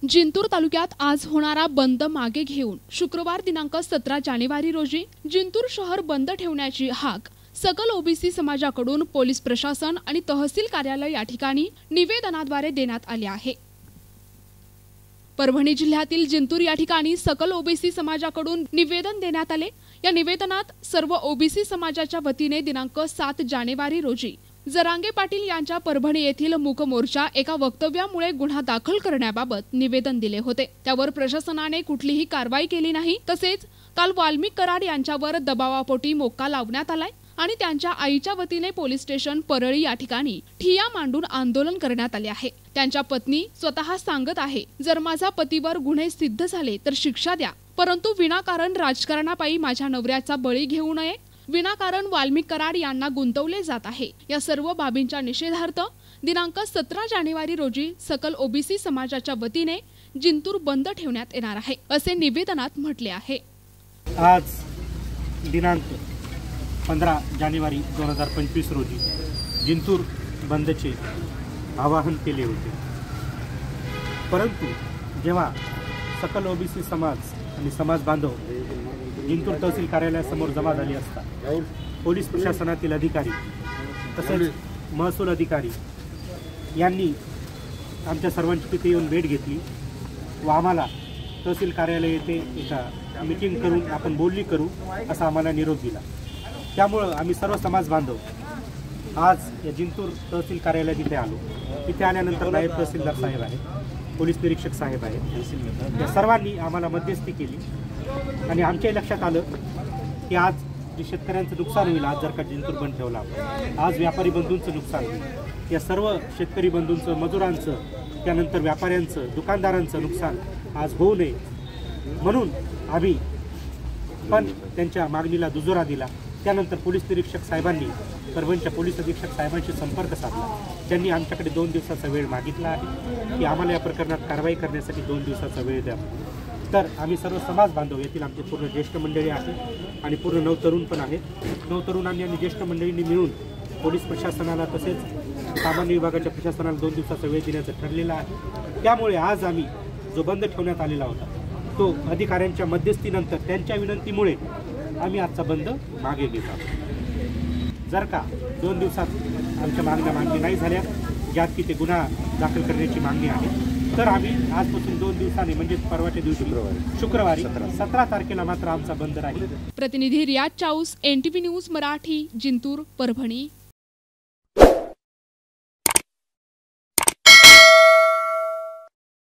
जिंतूर तालुक्यात आज होणारा बंद मागे घेऊन शुक्रवार दिनांक 17 जानेवारी रोजी जिंतूर शहर बंद ठेवण्याची हाक सकल ओबीसी समाजाकडून पोलीस प्रशासन आणि तहसील कार्यालय या ठिकाणी निवेदनाद्वारे देण्यात आले आहे। परभणी जिल्ह्यातील जिंतूर या ठिकाणी सकल ओबीसी समाजाकडून निवेदन देण्यात आले। या निवेदनात सर्व ओबीसी समाजाच्या वतीने दिनांक 7 जानेवारी रोजी जरांगे पाटील यांच्या परभणी येथील मूक मोर्चा एका वक्तव्यामुळे गुन्हा दाखल करण्याबाबत निवेदन दिले होते। त्यावर प्रशासनाने कुठलीही कारवाई केली नाही। तसेच काल वाल्मिक कराड यांच्यावर दबावापोटी मोक्का लावण्यात आलाय आणि त्यांच्या आईच्या वतीने पोलीस स्टेशन परळी या ठिकाणी ठिय्या मांडून आंदोलन करण्यात आले आहे। त्यांच्या पत्नी स्वतः सांगत आहे, जर माझ्या पतीवर गुन्हे सिद्ध झाले तर शिक्षा द्या, परंतु विनाकारण राजकारणापायी माझ्या नवऱ्याचा बळी घेऊ नये। विनाकारण वाल्मिक कराड यांना गुंतवले जात आहे। या सर्व बाबींच्या निषेधार्थ दिनांक 17 जानेवारी रोजी सकल ओबीसी समाजाच्या वतीने जिंतूर बंद ठेवण्यात येणार आहे, असे निवेदनात म्हटले आहे। आज दिनांक 15 जानेवारी 2025 रोजी जिंतूर बंदचे आवाहन केले होते, परंतु जेव्हा सकल ओबीसी समाज आणि समाज बांधव जिंतूर तहसील कार्यालयासमोर जमा झाले असता पोलीस प्रशासनातील अधिकारी तसेच महसूल अधिकारी यांनी आमच्या सर्वांची तिथे येऊन भेट घेतली व आम्हाला तहसील कार्यालय येथे एका मीटिंग करून आपण बोलणी करू असा आम्हाला निरोप दिला। त्यामुळं आम्ही सर्व समाज बांधव आज या जिंतूर तहसील कार्यालयात इथे आलो। इथे आल्यानंतर नायब तहसीलदार साहेब आहेत, पोलीस निरीक्षक साहेब आहेत, या सर्वांनी आम्हाला मध्यस्थी केली आणि आमच्याही लक्षात आलं की आज जे शेतकऱ्यांचं नुकसान होईल, आज जर का जिंतूर बंद ठेवला, आज व्यापारी बंधूंचं नुकसान होईल। या सर्व शेतकरी बंधूंचं, मजुरांचं, त्यानंतर व्यापाऱ्यांचं, दुकानदारांचं नुकसान आज होऊ नये म्हणून आम्ही पण त्यांच्या मागणीला दुजोरा दिला। त्यानंतर पोलीस निरीक्षक साहेबांनी परभणीच्या पोलीस अधीक्षक साहेबांशी संपर्क साधला। त्यांनी आमच्याकडे 2 दिवसाचा वेळ मागितला आहे की आम्हाला या प्रकरणात कारवाई करण्यासाठी 2 दिवसाचा वेळ द्या। तर आम्ही सर्व समाज बांधव येथील आमचे पूर्ण ज्येष्ठ मंडळी आहे आणि पूर्ण नवतरुण पण आहेत। नवतरुणांनी आणि ज्येष्ठ मंडळींनी मिळून पोलीस प्रशासनाला तसेच सामान्य विभागाच्या प्रशासनाला 2 दिवसाचा वेळ देण्याचं ठरलेलं आहे। त्यामुळे आज आम्ही जो बंद ठेवण्यात आलेला होता तो अधिकाऱ्यांच्या मध्यस्थीनंतर त्यांच्या विनंतीमुळे आम्ही आजचा बंद मागे घेत आहोत। जर का 2 दिवसात आमच्या मागण्या मान्य नाही झाल्या, ज्यात की ते गुन्हा दाखल करण्याची मागणी आहे, तर आम्ही आजपासून 2 दिवसांनी म्हणजे परवाच्या दिवशी शुक्रवारी 17 तारखेला मात्र आमचा बंद राहील। प्रतिनिधी रियाज चाऊस, NTV न्यूज मराठी, जिंतूर, परभणी।